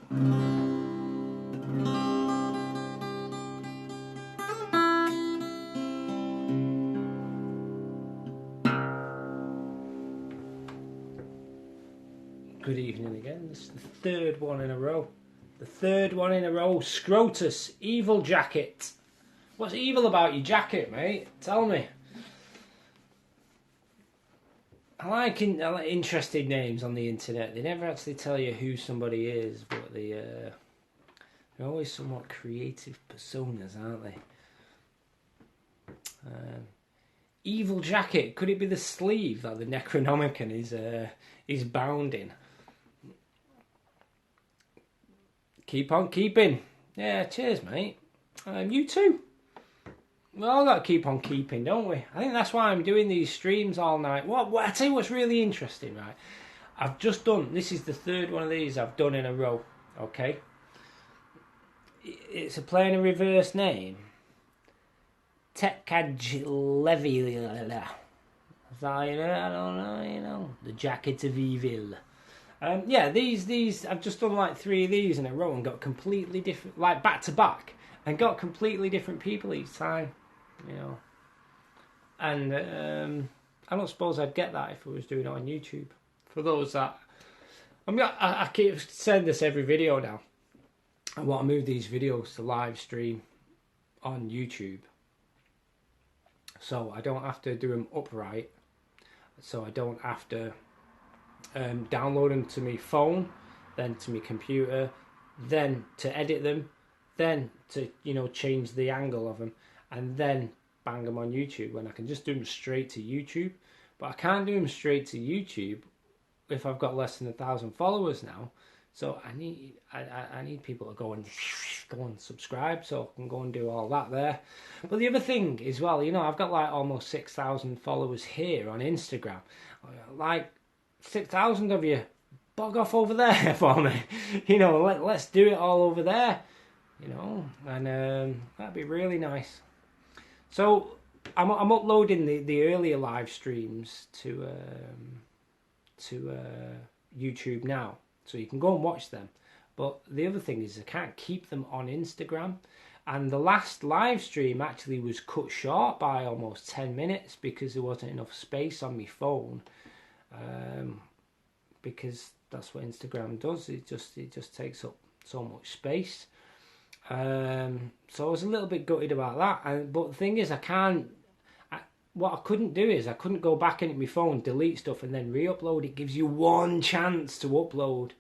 Good evening again. This is the third one in a row. The third one in a row. Scrotus, evil jacket. What's evil about your jacket, mate? Tell me. I like interesting names on the internet. They never actually tell you who somebody is, but they're always somewhat creative personas, aren't they? Evil jacket. Could it be the sleeve that the Necronomicon is bound in? Keep on keeping. Yeah, cheers, mate. You too. We all got to keep on keeping, don't we? I think that's why I'm doing these streams all night. What I tell you what's really interesting, right? I've just done, this is the third one of these I've done in a row, okay? It's a play in a reverse name. Tekaj-Levi. I don't know, the jacket of evil. Yeah, these I've just done like 3 of these in a row and got completely different, like back to back, and got completely different people each time, you know. And I don't suppose I'd get that if I was doing it on YouTube. For those that, I keep saying this every video now. I want to move these videos to live stream on YouTube, so I don't have to do them upright. So I don't have to download them to my phone, then to my computer, then to edit them, then to, you know, change the angle of them, and then bang them on YouTube, when I can just do them straight to YouTube. But I can't do them straight to YouTube if I've got less than 1,000 followers now. So I need people to go and subscribe, so I can go and do all that there. But the other thing as well, you know, I've got like almost 6,000 followers here on Instagram. Like 6,000 of you, bog off over there for me. You know, let's do it all over there. You know, and that'd be really nice. So I'm uploading the earlier live streams to YouTube now, so you can go and watch them. But the other thing is I can't keep them on Instagram. And the last live stream actually was cut short by almost 10 minutes because there wasn't enough space on my phone. Because that's what Instagram does. It just takes up so much space. So I was a little bit gutted about that. But the thing is, what I couldn't do is I couldn't go back into my phone, delete stuff, and then re-upload. It gives you one chance to upload.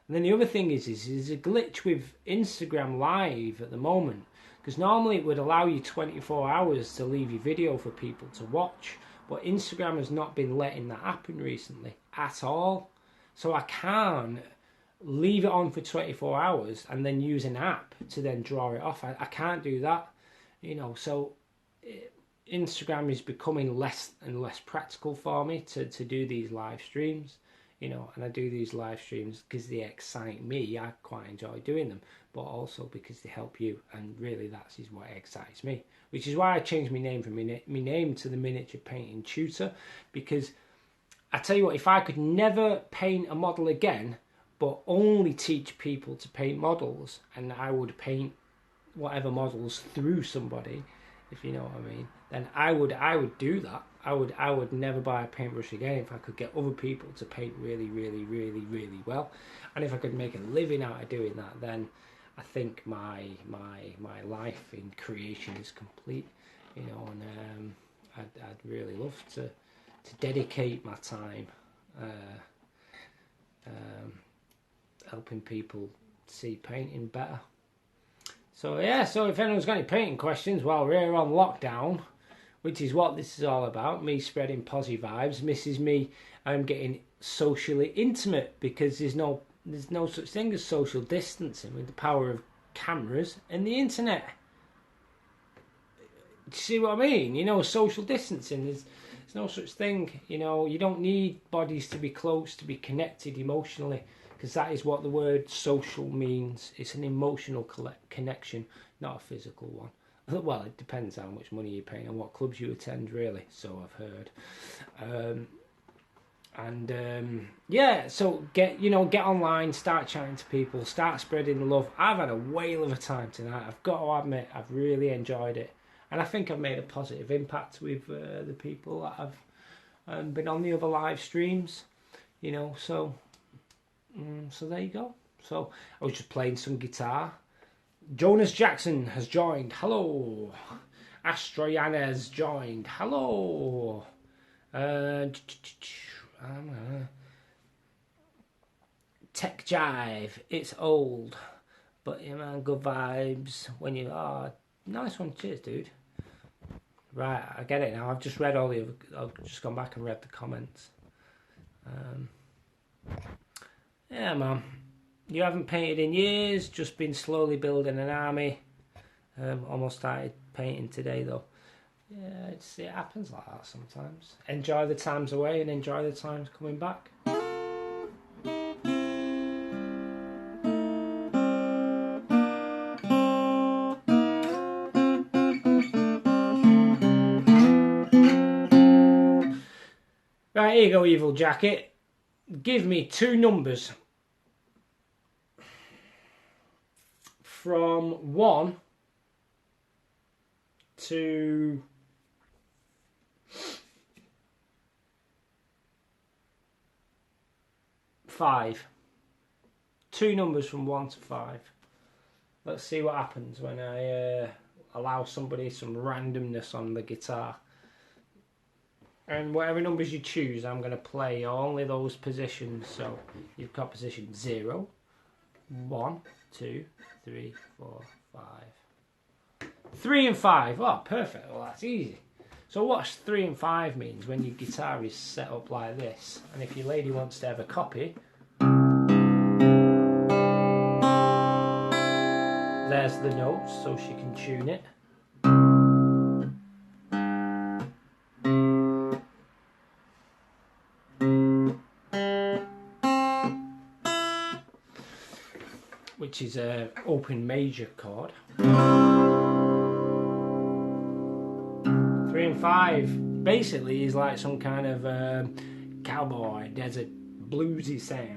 And then the other thing is a glitch with Instagram Live at the moment, because normally it would allow you 24 hours to leave your video for people to watch, but Instagram has not been letting that happen recently at all. So I can't leave it on for 24 hours and then use an app to then draw it off. I can't do that, you know. So Instagram is becoming less and less practical for me to do these live streams. You know, and I do these live streams because they excite me. I quite enjoy doing them, but also because they help you, and really that is what excites me. Which is why I changed my name from my name to the Miniature Painting Tutor, because I tell you what, if I could never paint a model again, but only teach people to paint models, and I would paint whatever models through somebody, if you know what I mean, then I would do that. I would never buy a paintbrush again if I could get other people to paint really, really, really, really well. And if I could make a living out of doing that, then I think my life in creation is complete, you know. And I'd really love to dedicate my time helping people see painting better. So yeah, so if anyone's got any painting questions while we're on lockdown, which is what this is all about, me spreading positive vibes, misses me getting socially intimate, because there's no such thing as social distancing with the power of cameras and the internet. Do you see what I mean? You know, social distancing, there's no such thing. You know, you don't need bodies to be close, to be connected emotionally, because that is what the word social means. It's an emotional connection, not a physical one. Well, it depends how much money you're paying and what clubs you attend, really, so I've heard. And yeah, so get online, start chatting to people, start spreading the love. I've had a whale of a time tonight. I've got to admit, I've really enjoyed it, and I think I've made a positive impact with the people that have been on the other live streams. So there you go. So I was just playing some guitar. Jonas Jackson has joined. Hello. Astroyana has joined. Hello. Tech Jive. It's old, but man, good vibes when you are. Nice one. Cheers, dude. Right, I get it now. I've just read all the other. I've just gone back and read the comments. Yeah, man. You haven't painted in years, just been slowly building an army. Almost started painting today, though. Yeah, it happens like that sometimes. Enjoy the times away and enjoy the times coming back. Right, here you go, Evil Jacket. Give me 2 numbers from 1 to 5. 2 numbers from 1 to 5. Let's see what happens when I allow somebody some randomness on the guitar. And whatever numbers you choose, I'm going to play only those positions. So you've got position 0, 1, 2, 3, 4, 5. 3 and 5. Oh, perfect. Well, that's easy. So what 3 and 5 means when your guitar is set up like this, and if your lady wants to have a copy, there's the notes so she can tune it. Which is an open major chord. 3 and 5 basically is like some kind of cowboy desert bluesy sound.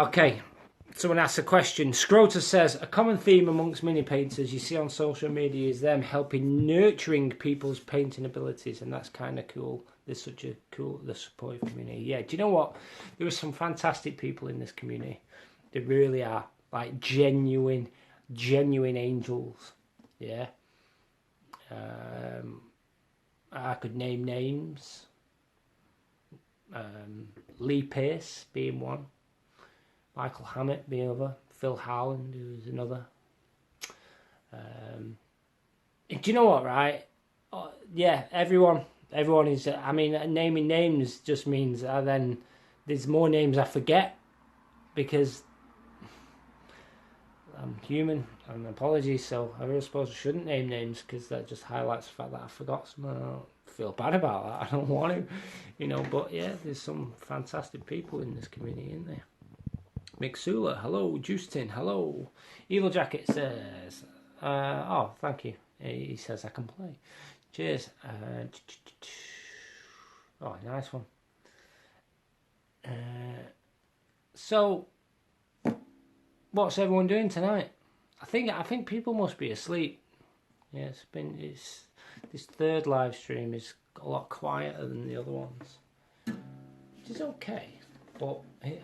Okay, someone asks a question. Scrota says, a common theme amongst mini painters you see on social media is them helping nurturing people's painting abilities, and that's kind of cool. There's such a cool, the supportive community. Yeah, do you know what? There are some fantastic people in this community. They really are, like genuine angels. Yeah. I could name names. Lee Pearce being one. Michael Hammett being another, Phil Howland who's another. Do you know what, right? Yeah, everyone is, I mean, naming names just means then there's more names I forget because I'm human, and apologies, so I really suppose I shouldn't name names because that just highlights the fact that I forgot some. I don't feel bad about that, I don't want to, but yeah, there's some fantastic people in this community, isn't there? Mixula, hello. Justin, hello. Evil Jacket says, oh, thank you. He says I can play. Cheers. Oh, nice one. So, what's everyone doing tonight? I think people must be asleep. Yeah, this third live stream is a lot quieter than the other ones, which is okay. But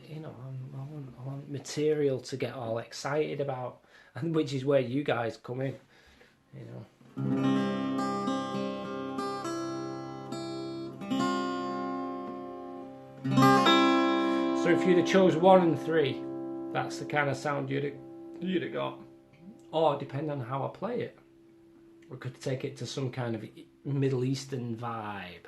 you know, I want material to get all excited about, and which is where you guys come in. You know. So if you'd have chose 1 and 3, that's the kind of sound you'd have got. Or depending on how I play it, we could take it to some kind of Middle Eastern vibe.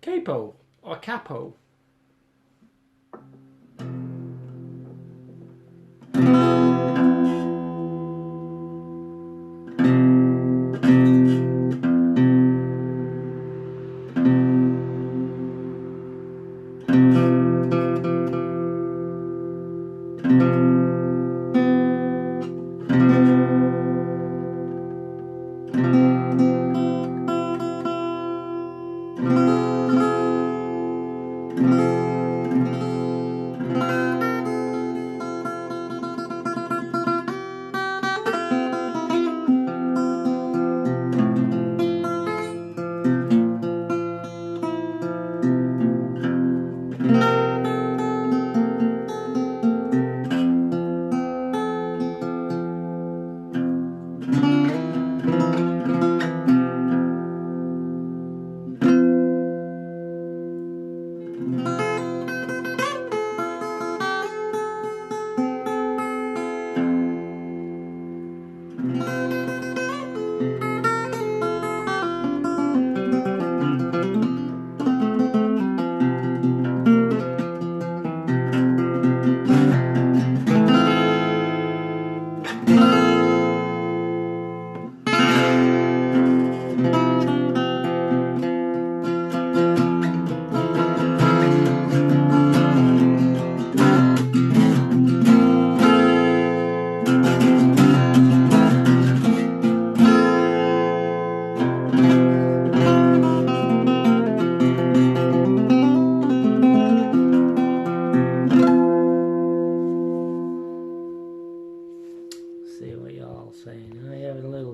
Capo or capo?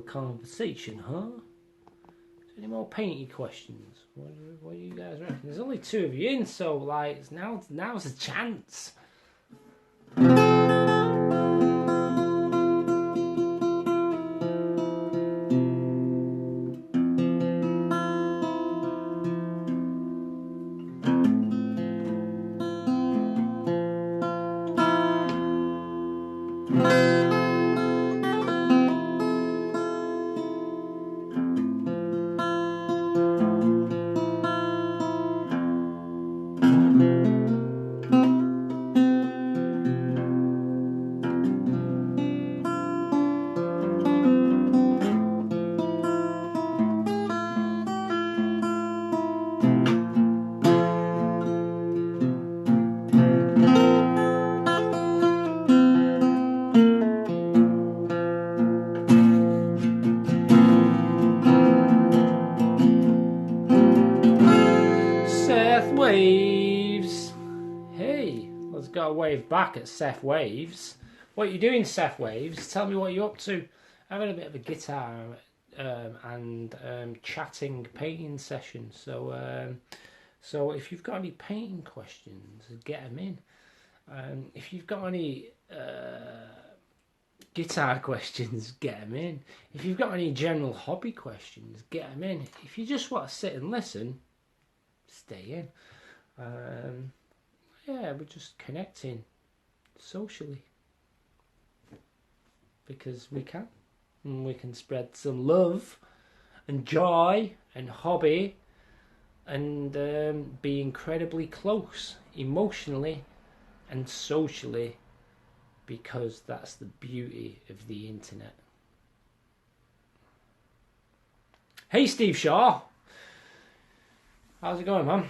Conversation, huh? Any more painty questions? What do you guys reckon? There's only 2 of you in, so like now's a chance. Wave back at Seth Waves. What are you doing, Seth Waves? Tell me what you're up to. Having a bit of a guitar and chatting painting session. So So if you've got any painting questions, get them in. If you've got any guitar questions, get them in. If you've got any general hobby questions, get them in. If you just want to sit and listen, stay in. Yeah, we're just connecting socially because we can. And we can spread some love and joy and hobby and be incredibly close emotionally and socially, because that's the beauty of the internet. Hey Steve Shaw, how's it going, man?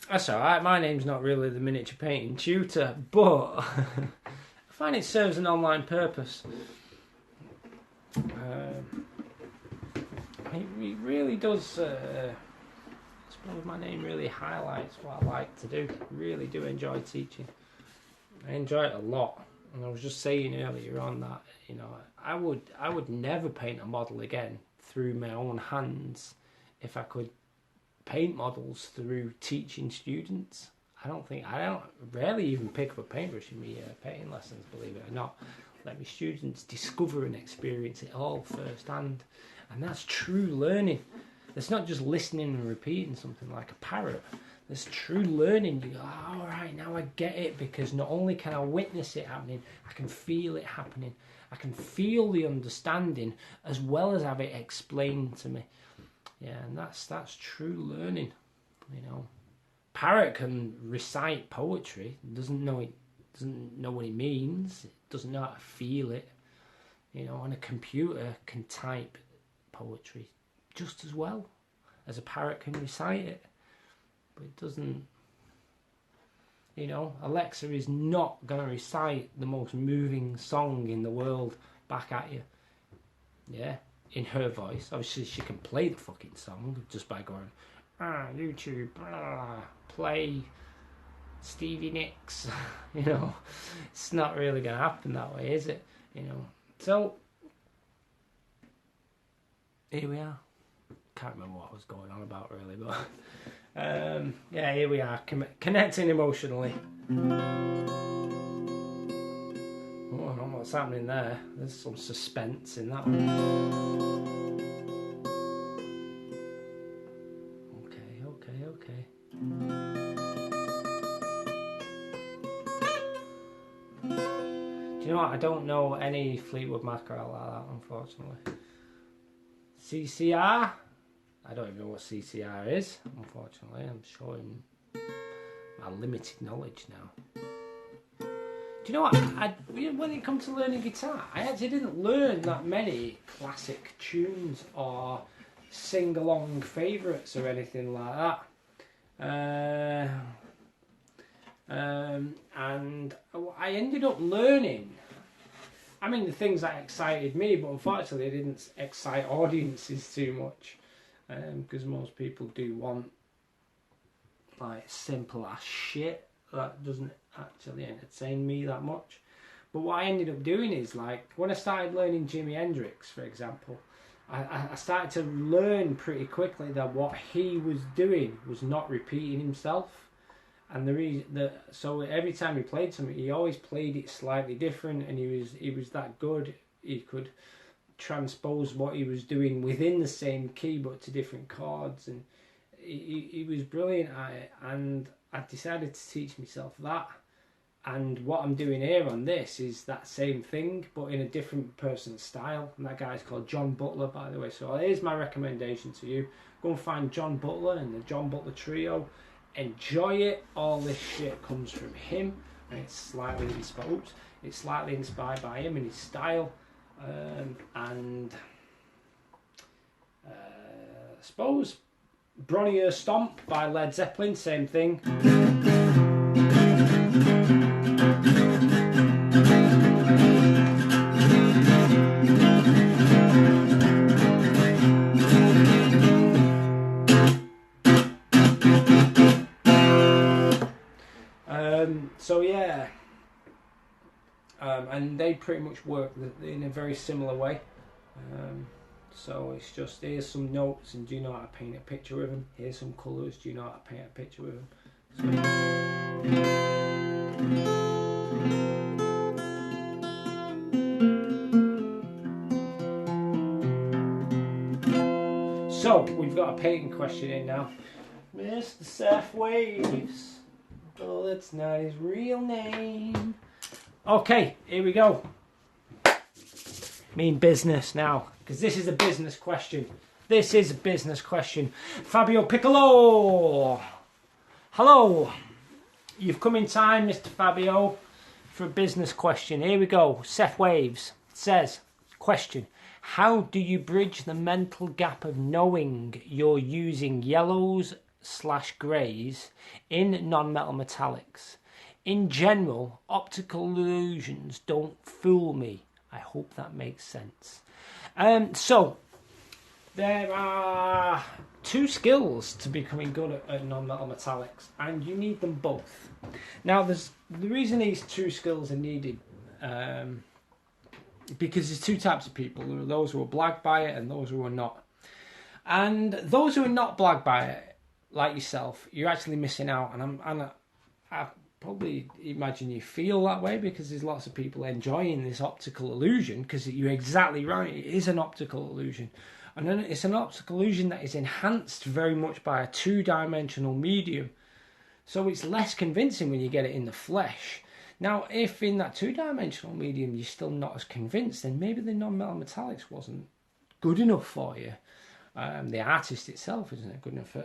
That's alright, my name's not really the miniature painting tutor, but I find it serves an online purpose. It really does. I suppose my name really highlights what I like to do. I really do enjoy teaching. I enjoy it a lot. And I was just saying earlier on that, you know, I would never paint a model again through my own hands if I could paint models through teaching students. I don't rarely even pick up a paintbrush in my painting lessons, believe it or not. Let my students discover and experience it all firsthand. And that's true learning. It's not just listening and repeating something like a parrot. There's true learning. You go, oh, all right, now I get it, because not only can I witness it happening, I can feel it happening. I can feel the understanding as well as have it explained to me. Yeah, and that's true learning. You know, parrot can recite poetry, doesn't know what it means, it doesn't know how to feel it. You know, and a computer can type poetry just as well as a parrot can recite it, but it doesn't. You know, Alexa is not going to recite the most moving song in the world back at you. Yeah, in her voice. Obviously she can play the fucking song just by going, YouTube, play Stevie Nicks. You know, it's not really going to happen that way, is it? You know, so here we are. Can't remember what I was going on about really, but yeah, here we are, connecting emotionally. Oh, I don't know what's happening there. There's some suspense in that one. Okay. Do you know what? I don't know any Fleetwood Mac like that, unfortunately. CCR? I don't even know what CCR is, unfortunately. I'm showing my limited knowledge now. Do you know what? When it comes to learning guitar, I actually didn't learn that many classic tunes or sing-along favourites or anything like that. And I ended up learning, I mean, the things that excited me, but unfortunately it didn't excite audiences too much, because most people do want like simple ass shit that doesn't actually entertain me that much. But what I ended up doing is, like, when I started learning Jimi Hendrix, for example, I started to learn pretty quickly that what he was doing was not repeating himself. And the reason that, so every time he played something, he always played it slightly different, and he was that good. He could transpose what he was doing within the same key but to different chords, and he was brilliant at it. And I decided to teach myself that. And what I'm doing here on this is that same thing, but in a different person's style. And that guy's called John Butler, by the way. So here's my recommendation to you. Go and find John Butler and the John Butler Trio. Enjoy it. All this shit comes from him, and it's slightly inspired by him and his style. I suppose Bronnier Stomp by Led Zeppelin, same thing. So yeah, and they pretty much work in a very similar way. So it's just, here's some notes, and do you know how to paint a picture with them? Here's some colours, do you know how to paint a picture with them? So we've got a painting question in now. Mr. Seth Waves. Oh, that's not his real name. Okay, here we go. Mean business now, because this is a business question. This is a business question. Fabio Piccolo. Hello. You've come in time, Mr. Fabio, for a business question. Here we go. Seth Waves says, question. How do you bridge the mental gap of knowing you're using yellows/greys in non-metal metallics? In general, optical illusions don't fool me. I hope that makes sense. So, there are two skills to becoming good at non-metal metallics, and you need them both. Now, the reason these two skills are needed, because there's two types of people. There are those who are blagged by it and those who are not. And those who are not blagged by it, like yourself, you're actually missing out. And I probably imagine you feel that way, because there's lots of people enjoying this optical illusion, because you're exactly right, it is an optical illusion. And then it's an optical illusion that is enhanced very much by a two-dimensional medium. So it's less convincing when you get it in the flesh. Now, if in that two-dimensional medium you're still not as convinced, then maybe the non-metal metallics wasn't good enough for you. The artist itself isn't good enough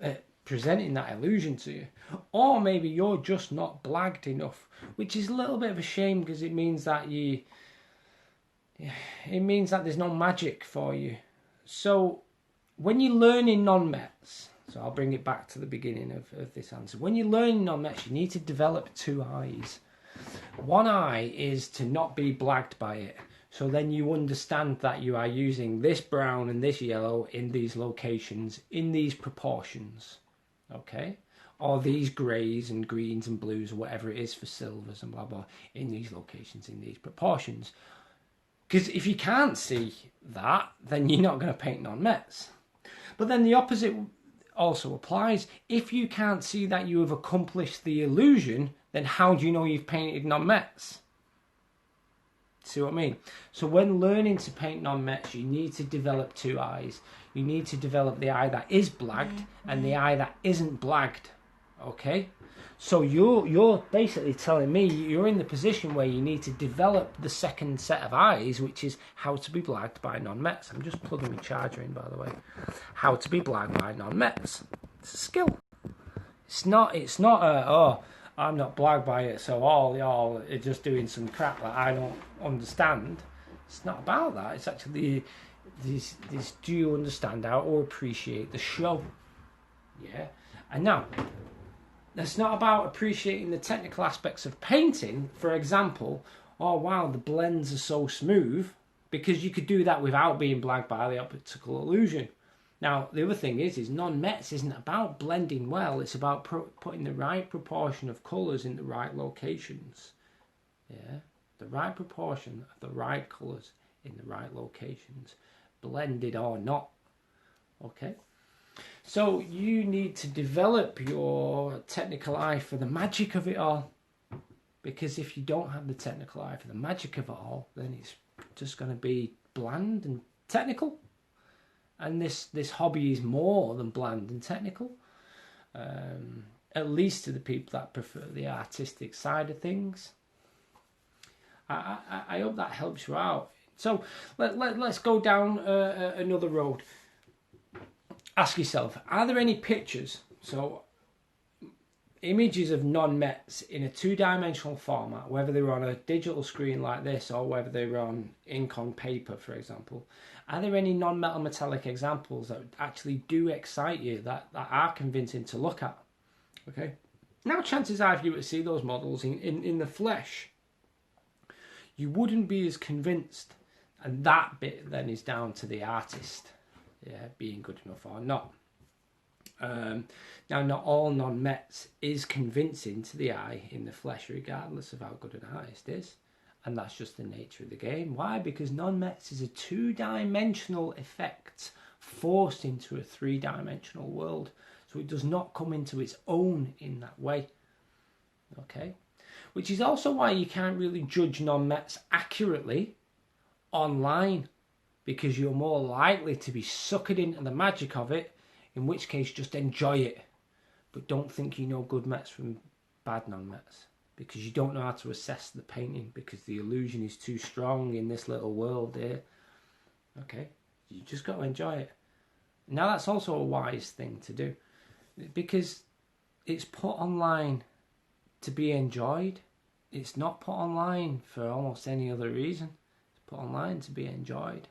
at presenting that illusion to you. Or maybe you're just not blagged enough, which is a little bit of a shame, because it means that there's no magic for you. So when you learn in non-mets, so I'll bring it back to the beginning of this answer. When you learn in non-mets, you need to develop two eyes. One eye is to not be blagged by it. So then you understand that you are using this brown and this yellow in these locations, in these proportions. Okay? Or these greys and greens and blues, or whatever it is for silvers and blah, blah, in these locations, in these proportions. Because if you can't see that, then you're not going to paint non-mets. But then the opposite also applies. If you can't see that you have accomplished the illusion, then how do you know you've painted non-mets? See what I mean? So when learning to paint non-mets, you need to develop two eyes. You need to develop the eye that is blagged and the eye that isn't blagged. Okay? So you're basically telling me you're in the position where you need to develop the second set of eyes, which is how to be blagged by non-mets. I'm just plugging my charger in, by the way. How to be blagged by non-mets. It's a skill. It's not I'm not blagged by it, so all y'all are just doing some crap that I don't understand. It's not about that. It's actually this do you understand how or appreciate the show? Yeah. And now, it's not about appreciating the technical aspects of painting. For example, oh wow, the blends are so smooth, because you could do that without being blagged by the optical illusion. Now, the other thing is non-mets isn't about blending well. It's about putting the right proportion of colours in the right locations. Yeah, the right proportion of the right colours in the right locations, blended or not. Okay. So you need to develop your technical eye for the magic of it all. Because if you don't have the technical eye for the magic of it all, then it's just going to be bland and technical. And this hobby is more than bland and technical. At least to the people that prefer the artistic side of things. I hope that helps you out. So let's go down another road. Ask yourself, are there any pictures, so images of non-mets in a two-dimensional format, whether they're on a digital screen like this or whether they're on ink on paper, for example, are there any non-metal metallic examples that actually do excite you, that are convincing to look at? Okay. Now, chances are, if you were to see those models in the flesh, you wouldn't be as convinced, and that bit then is down to the artist. Yeah, being good enough or not. Now, not all non-mets is convincing to the eye in the flesh, regardless of how good an artist is. And that's just the nature of the game. Why? Because non-mets is a two-dimensional effect forced into a three-dimensional world. So it does not come into its own in that way. Okay? Which is also why you can't really judge non-mets accurately online, because you're more likely to be suckered into the magic of it, in which case just enjoy it. But don't think you know good mets from bad non-mets, because you don't know how to assess the painting, because the illusion is too strong in this little world here. Okay? You just got to enjoy it. Now that's also a wise thing to do, because it's put online to be enjoyed. It's not put online for almost any other reason. It's put online to be enjoyed.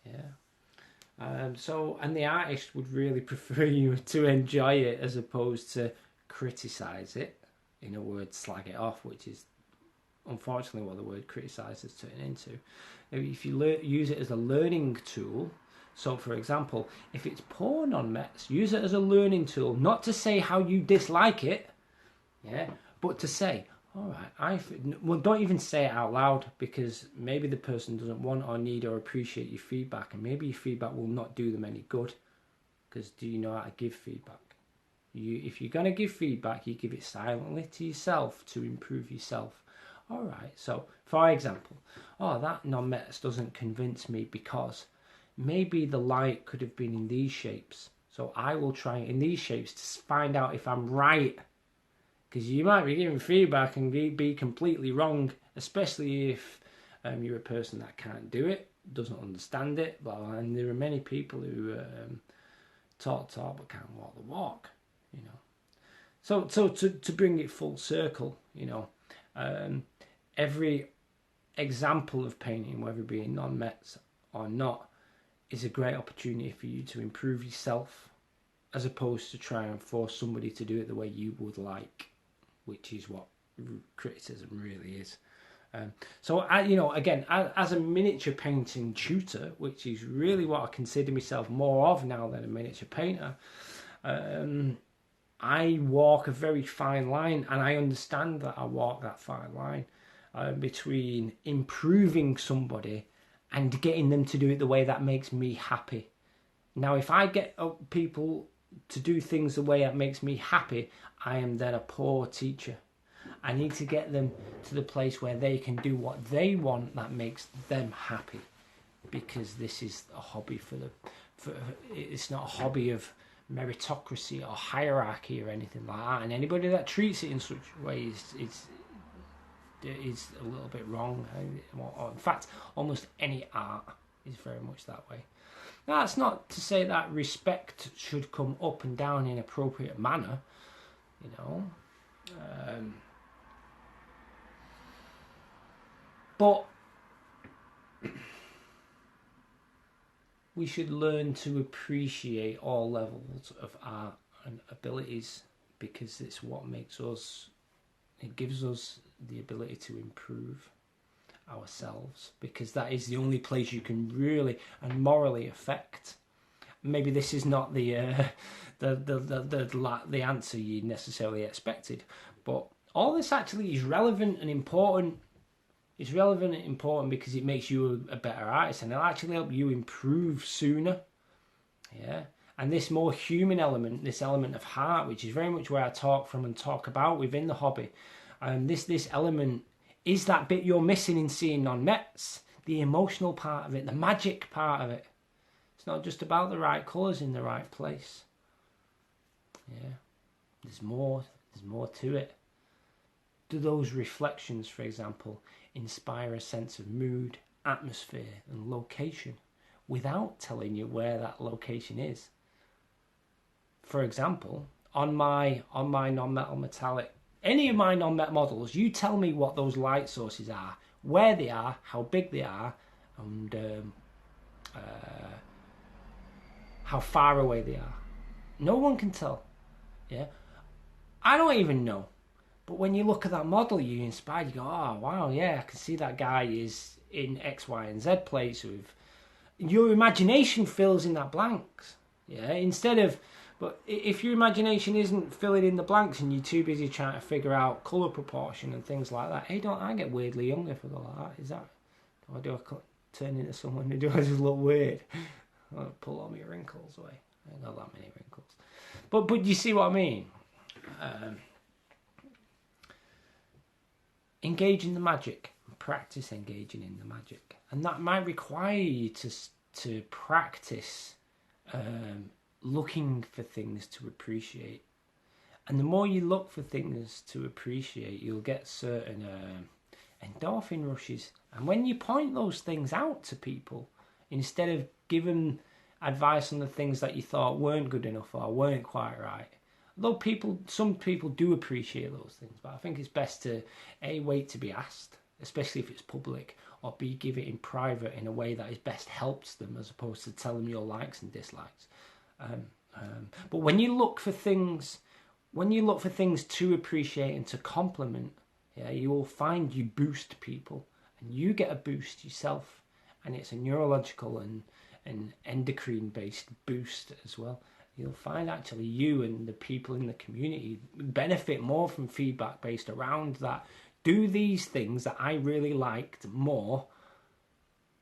Yeah. And the artist would really prefer you to enjoy it as opposed to criticize it. In a word, slag it off, which is unfortunately what the word criticize is turning into. If you use it as a learning tool, so for example, if it's poor non-mets, use it as a learning tool, not to say how you dislike it, yeah, but to say, all right, well, don't even say it out loud, because maybe the person doesn't want or need or appreciate your feedback, and maybe your feedback will not do them any good, because do you know how to give feedback? If you're going to give feedback, you give it silently to yourself to improve yourself. All right, so for example, that non-mets doesn't convince me because maybe the light could have been in these shapes. So I will try in these shapes to find out if I'm right. Because you might be giving feedback and be completely wrong, especially if you're a person that can't do it, doesn't understand it, blah, blah. And there are many people who talk but can't walk the walk, you know. So to bring it full circle, you know, every example of painting, whether it be non-mets or not, is a great opportunity for you to improve yourself, as opposed to try and force somebody to do it the way you would like, which is what criticism really is. So, you know, again, as a miniature painting tutor, which is really what I consider myself more of now than a miniature painter, I walk a very fine line, and I understand that I walk that fine line between improving somebody and getting them to do it the way that makes me happy. Now, if I get people to do things the way that makes me happy, I am then a poor teacher. I need to get them to the place where they can do what they want that makes them happy, because this is a hobby it's not a hobby of meritocracy or hierarchy or anything like that, and anybody that treats it in such a way is a little bit wrong. In fact, almost any art is very much that way. Now, that's not to say that respect should come up and down in appropriate manner, you know. But we should learn to appreciate all levels of art and abilities, because it's what makes us, it gives us the ability to improve ourselves, because that is the only place you can really and morally affect. Maybe this is not the answer you necessarily expected, but all this actually is relevant and important. It's relevant and important because it makes you a better artist, and it'll actually help you improve sooner. Yeah, and this more human element, this element of heart, which is very much where I talk about within the hobby, and this element is that bit you're missing in seeing non-mets, the emotional part of it, the magic part of it. It's not just about the right colours in the right place. Yeah, there's more to it. Do those reflections, for example, inspire a sense of mood, atmosphere and location without telling you where that location is? For example, on my non-metal metallic, any of my non-met models, you tell me what those light sources are, where they are, how big they are, and how far away they are. No one can tell. Yeah, I don't even know. But when you look at that model, you're inspired. You go, oh wow, yeah, I can see that guy is in X, Y, and Z place. With your imagination fills in that blanks. Yeah, instead of But if your imagination isn't filling in the blanks and you're too busy trying to figure out colour proportion and things like that, hey, don't I get weirdly young if I go like that? Is that, or do I turn into someone who does just look weird? I'll pull all my wrinkles away. I ain't got that many wrinkles. But you see what I mean? Engage in the magic. Practice engaging in the magic. And that might require you to practice looking for things to appreciate. And the more you look for things to appreciate, you'll get certain endorphin rushes. And when you point those things out to people, instead of giving advice on the things that you thought weren't good enough or weren't quite right, though some people do appreciate those things, but I think it's best to A, wait to be asked, especially if it's public, or B, give it in private in a way that is best helps them, as opposed to tell them your likes and dislikes. But when you look for things to appreciate and to compliment, yeah, you will find you boost people, and you get a boost yourself, and it's a neurological and endocrine based boost as well. You'll find actually you and the people in the community benefit more from feedback based around that. Do these things that I really liked more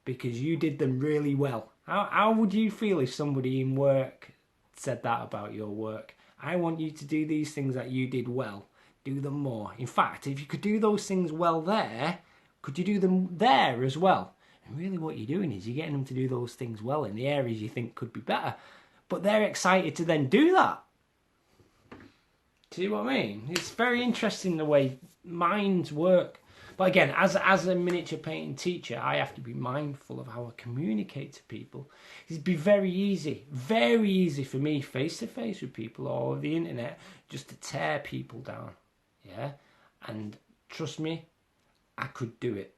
because you did them really well. How would you feel if somebody in work said that about your work? I want you to do these things that you did well. Do them more. In fact, if you could do those things well there, could you do them there as well? And really what you're doing is you're getting them to do those things well in the areas you think could be better. But they're excited to then do that. See what I mean? It's very interesting the way minds work. But again, as a miniature painting teacher, I have to be mindful of how I communicate to people. It'd be very easy for me face to face with people or the internet just to tear people down. Yeah? And trust me, I could do it.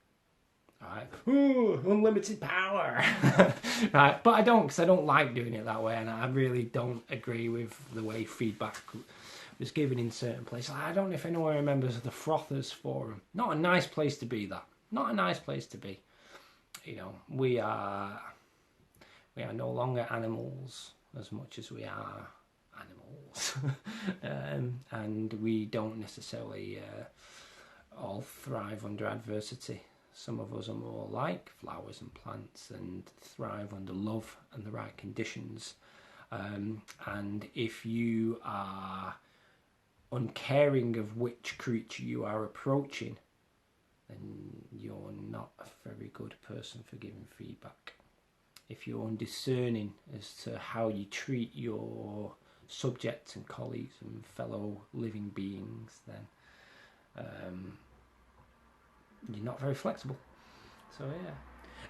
Right. Ooh, unlimited power. Right, but I don't, because I don't like doing it that way, and I really don't agree with the way feedback was given in certain places. I don't know if anyone remembers the Frothers Forum. Not a nice place to be, that. Not a nice place to be. You know, we are no longer animals as much as we are animals. And we don't necessarily all thrive under adversity. Some of us are more like flowers and plants and thrive under love and the right conditions. And if you are uncaring of which creature you are approaching, then you're not a very good person for giving feedback. If you're undiscerning as to how you treat your subjects and colleagues and fellow living beings, then you're not very flexible. So yeah.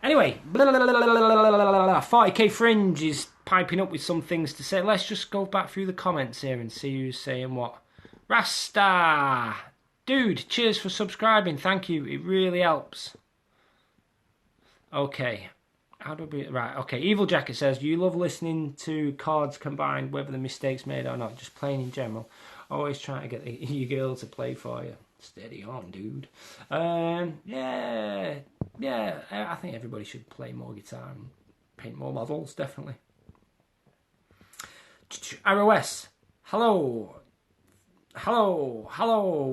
Anyway, 40k Fringe is piping up with some things to say. Let's just go back through the comments here and see who's saying what. Rasta! Dude, cheers for subscribing. Thank you. It really helps. Okay. How do we... Right, okay. Evil Jacket says, you love listening to cards combined, whether the mistakes made or not. Just playing in general. Always trying to get your girl to play for you. Steady on, dude. Yeah. I think everybody should play more guitar and paint more models, definitely. ROS. Hello,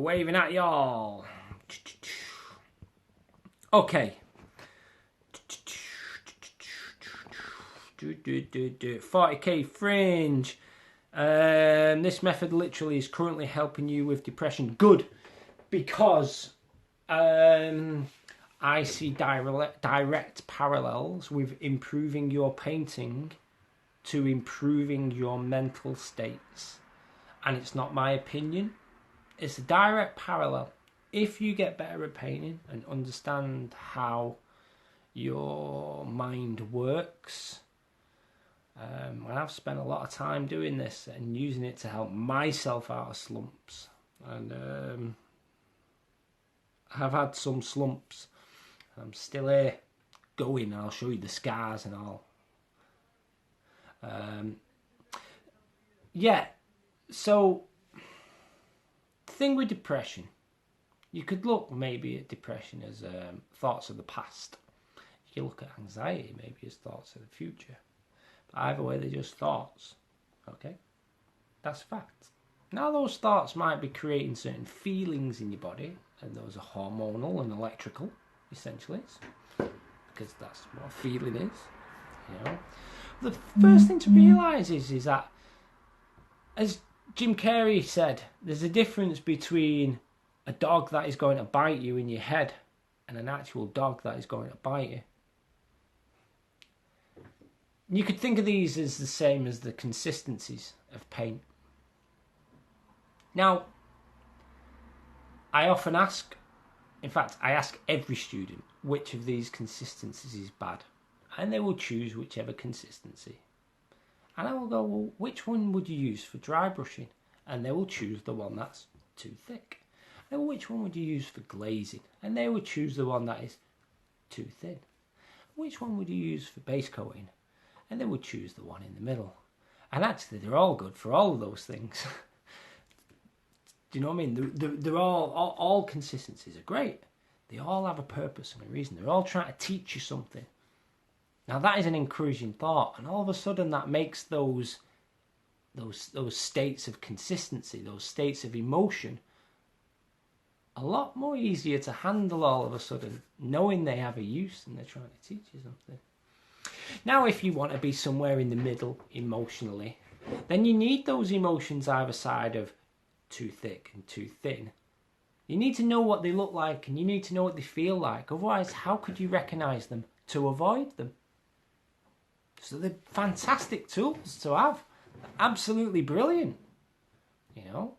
waving at y'all. Okay. 40k Fringe. This method literally is currently helping you with depression. Good. Because I see direct parallels with improving your painting to improving your mental states. And it's not my opinion. It's a direct parallel. If you get better at painting and understand how your mind works, and I've spent a lot of time doing this and using it to help myself out of slumps. And I've had some slumps. I'm still here, going. I'll show you the scars and all. Yeah. So, the thing with depression, you could look maybe at depression as thoughts of the past. You can look at anxiety maybe as thoughts of the future. But either way, they're just thoughts. Okay. That's a fact. Now those thoughts might be creating certain feelings in your body, and those are hormonal and electrical, essentially, because that's what a feeling is, you know. The first thing to realise is that, as Jim Carrey said, there's a difference between a dog that is going to bite you in your head and an actual dog that is going to bite you. You could think of these as the same as the consistencies of paint. Now, I often ask, in fact, I ask every student which of these consistencies is bad, and they will choose whichever consistency. And I will go, well, which one would you use for dry brushing? And they will choose the one that's too thick. And which one would you use for glazing? And they will choose the one that is too thin. Which one would you use for base coating? And they will choose the one in the middle. And actually, they're all good for all of those things. Do you know what I mean? They're all consistencies are great. They all have a purpose and a reason. They're all trying to teach you something. Now that is an encouraging thought, and all of a sudden that makes those states of consistency, those states of emotion, a lot more easier to handle all of a sudden, knowing they have a use and they're trying to teach you something. Now, if you want to be somewhere in the middle emotionally, then you need those emotions either side of too thick and too thin. You need to know what they look like, and you need to know what they feel like. Otherwise, how could you recognise them to avoid them? So they're fantastic tools to have. Absolutely brilliant. You know?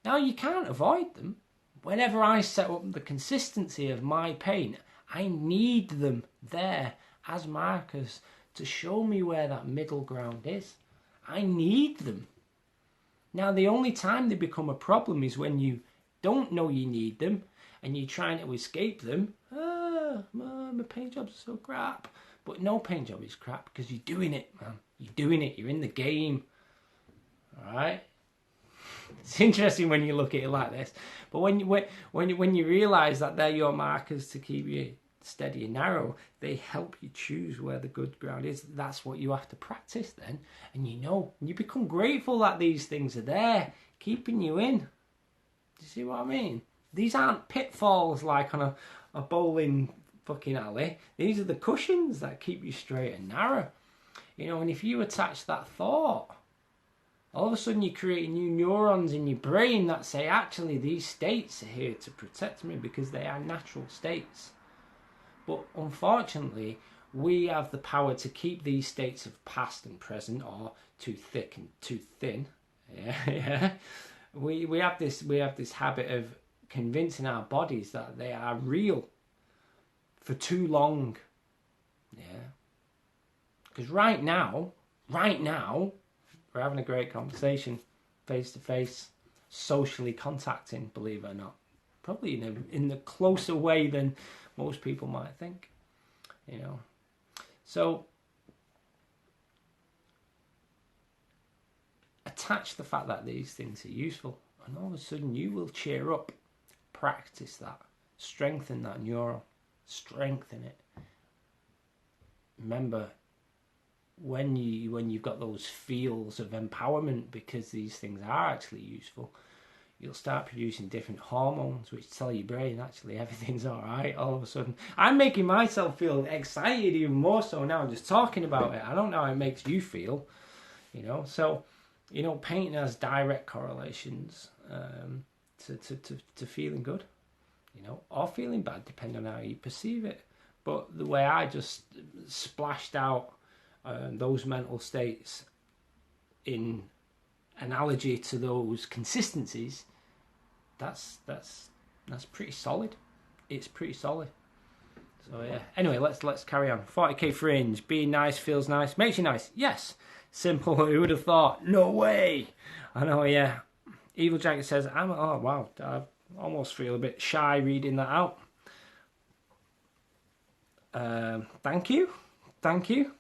Now you can't avoid them. Whenever I set up the consistency of my paint, I need them there as markers to show me where that middle ground is. I need them. Now the only time they become a problem is when you don't know you need them and you're trying to escape them. My paint jobs are so crap. But no paint job is crap because you're doing it, man. You're doing it. You're in the game. All right. It's interesting when you look at it like this. But when you realise that they're your markers to keep you steady and narrow, they help you choose where the good ground is. That's what you have to practice then, and you become grateful that these things are there, keeping you in. Do you see what I mean? These aren't pitfalls like on a bowling fucking alley. These are the cushions that keep you straight and narrow. You know, and if you attach that thought, all of a sudden you're creating new neurons in your brain that say, actually, these states are here to protect me because they are natural states. But unfortunately, we have the power to keep these states of past and present, or too thick and too thin. Yeah. We have this habit of convincing our bodies that they are real for too long. Yeah. Because right now, we're having a great conversation, face to face, socially contacting, believe it or not. Probably in a closer way than most people might think, you know. So attach the fact that these things are useful, and all of a sudden you will cheer up. Practice that. Strengthen that neuron. Strengthen it. Remember, when you've got those feels of empowerment because these things are actually useful, you'll start producing different hormones which tell your brain actually everything's all right. All of a sudden, I'm making myself feel excited even more so now just talking about it. I don't know how it makes you feel, you know. So, you know, painting has direct correlations to feeling good, you know, or feeling bad, depending on how you perceive it. But the way I just splashed out those mental states in analogy to those consistencies, that's pretty solid. It's pretty solid. So yeah. Anyway, let's carry on. 40k fringe. Being nice feels nice. Makes you nice. Yes. Simple. Who would have thought? No way. I know. Yeah. Evil Jacket says, oh wow, I almost feel a bit shy reading that out. Thank you. Thank you.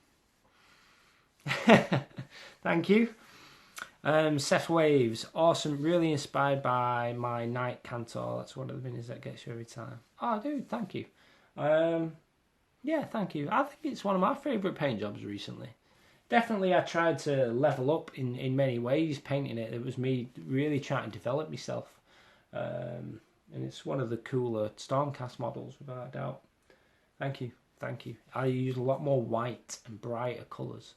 Seth Waves, awesome, really inspired by my night cantor. That's one of the minis that gets you every time. Oh, dude, thank you. Yeah, thank you. I think it's one of my favourite paint jobs recently. definitely I tried to level up in many ways painting it. It was me really trying to develop myself. And it's one of the cooler Stormcast models, without a doubt. Thank you, thank you. I use a lot more white and brighter colours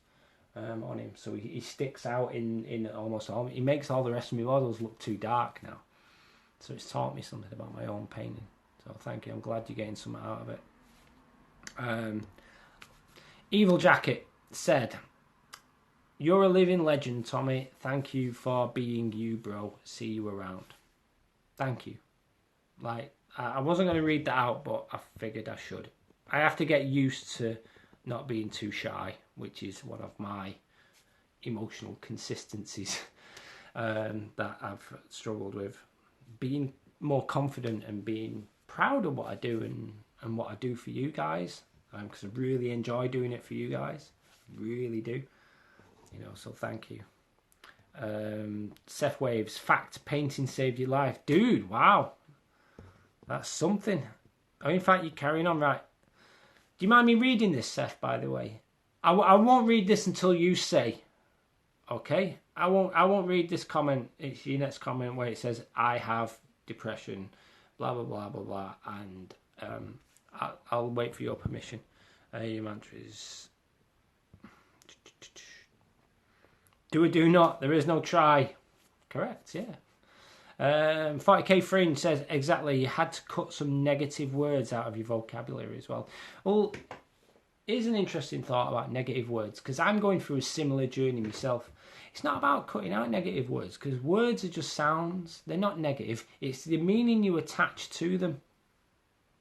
on him, so he sticks out in almost all. He makes all the rest of my models look too dark now. So it's taught me something about my own painting. So thank you. I'm glad you're getting something out of it. Evil Jacket said, "You're a living legend, Tommy. Thank you for being you, bro. See you around." Thank you. Like, I wasn't going to read that out, but I figured I should. I have to get used to not being too shy, which is one of my emotional consistencies that I've struggled with. Being more confident and being proud of what I do and what I do for you guys, because I really enjoy doing it for you guys. I really do. You know, so thank you. Seth Waves, fact, painting saved your life. Dude, wow. That's something. Oh, in fact, you're carrying on, right. Do you mind me reading this, Seth, by the way? I won't read this until you say. Okay? I won't read this comment. It's your next comment where it says, "I have depression," blah, blah, blah, blah, blah. And I'll wait for your permission. Your mantra is... Do or do not. There is no try. Correct, yeah. 40k Fringe says, exactly, you had to cut some negative words out of your vocabulary as well. Well, here's an interesting thought about negative words, because I'm going through a similar journey myself. It's not about cutting out negative words, because words are just sounds. They're not negative. It's the meaning you attach to them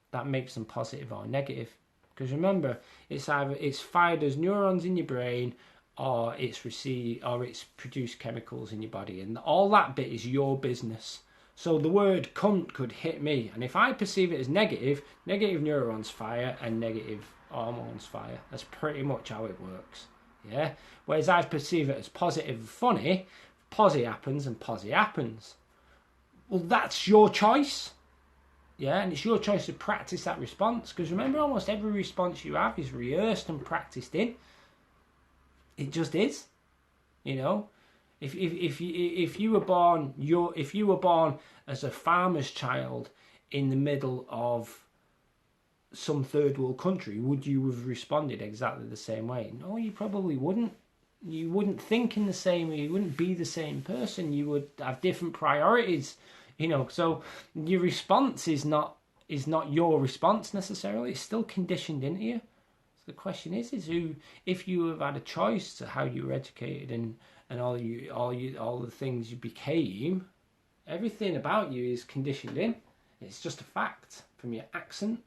that makes them positive or negative. Because remember, it's either it's fired as neurons in your brain, or it's produced chemicals in your body, and all that bit is your business. So the word cunt could hit me, and if I perceive it as negative neurons fire and negative hormones fire. That's pretty much how it works. Yeah. Whereas I perceive it as positive and funny, posy happens and posy happens. Well, that's your choice. Yeah, and it's your choice to practice that response, because remember, almost every response you have is rehearsed and practiced in. It just is, you know. If you were born as a farmer's child in the middle of some third world country, would you have responded exactly the same way? No, you probably wouldn't. You wouldn't think in the same way. You wouldn't be the same person. You would have different priorities, you know. So your response is not your response necessarily. It's still conditioned into you. The question is who, if you have had a choice to how you were educated and all the things you became, everything about you is conditioned in. It's just a fact. From your accent,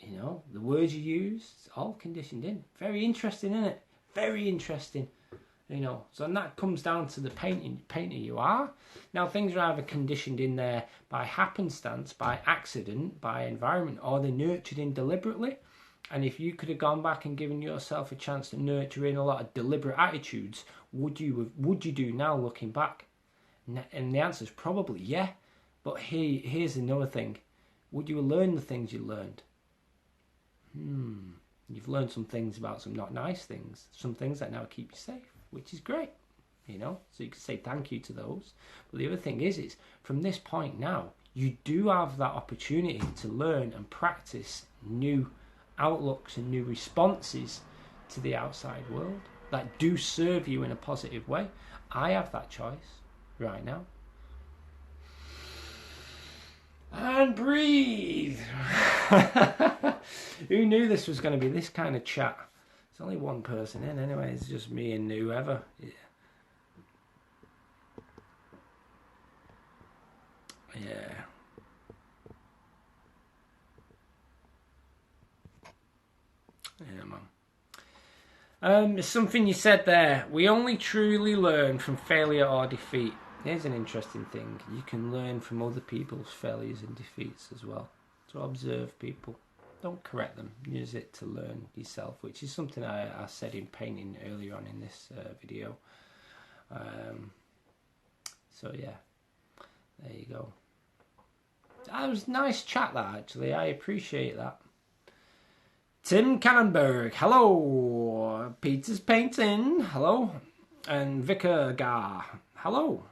you know, the words you use, it's all conditioned in. Very interesting, isn't it? Very interesting. You know, so and that comes down to the painter you are. Now, things are either conditioned in there by happenstance, by accident, by environment, or they're nurtured in deliberately. And if you could have gone back and given yourself a chance to nurture in a lot of deliberate attitudes, would you do now looking back? And the answer is probably yeah. But here's another thing. Would you have learned the things you learned? You've learned some things about some not nice things. Some things that now keep you safe, which is great. You know, so you can say thank you to those. But the other thing is from this point now, you do have that opportunity to learn and practice new outlooks and new responses to the outside world that do serve you in a positive way. I have that choice right now. And breathe. Who knew this was going to be this kind of chat? There's only one person in anyway. It's just me and whoever. Yeah. Yeah, man. There's something you said there. We only truly learn from failure or defeat. Here's an interesting thing. You can learn from other people's failures and defeats as well. So observe people. Don't correct them. Use it to learn yourself, which is something I said in painting earlier on in this video. So yeah, there you go. That was a nice chat, that, actually. I appreciate that. Tim Cannonberg, hello. Peter's Painting, hello. And Vicar Gar, hello.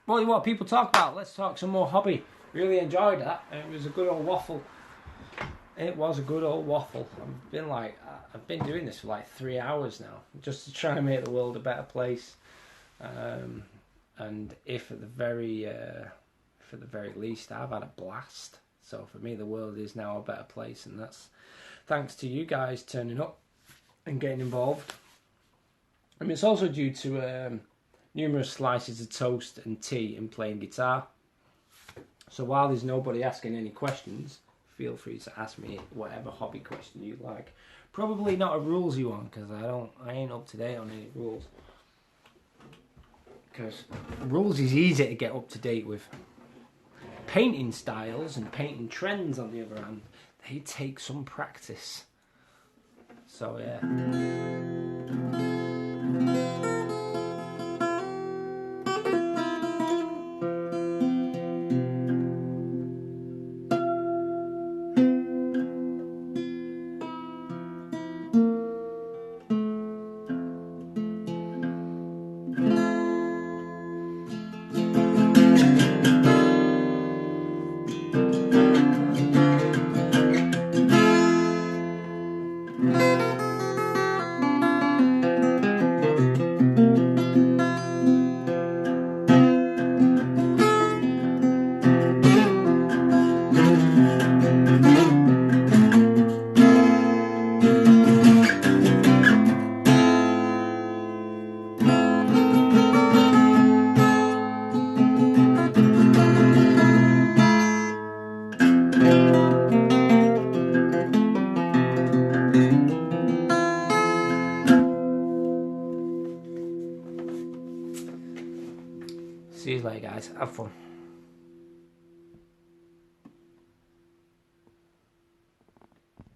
What people talk about? Let's talk some more hobby. Really enjoyed that. It was a good old waffle. It was a good old waffle. I've been doing this for like 3 hours now, just to try and make the world a better place. And if at the very least, I've had a blast. So for me, the world is now a better place, and that's thanks to you guys turning up and getting involved. I mean, it's also due to numerous slices of toast and tea and playing guitar. So while there's nobody asking any questions, feel free to ask me whatever hobby question you like. Probably not a rulesy one, because I ain't up to date on any rules. Because rules is easy to get up to date with. Painting styles and painting trends, on the other hand, they take some practice. So yeah. See you later, guys. Have fun.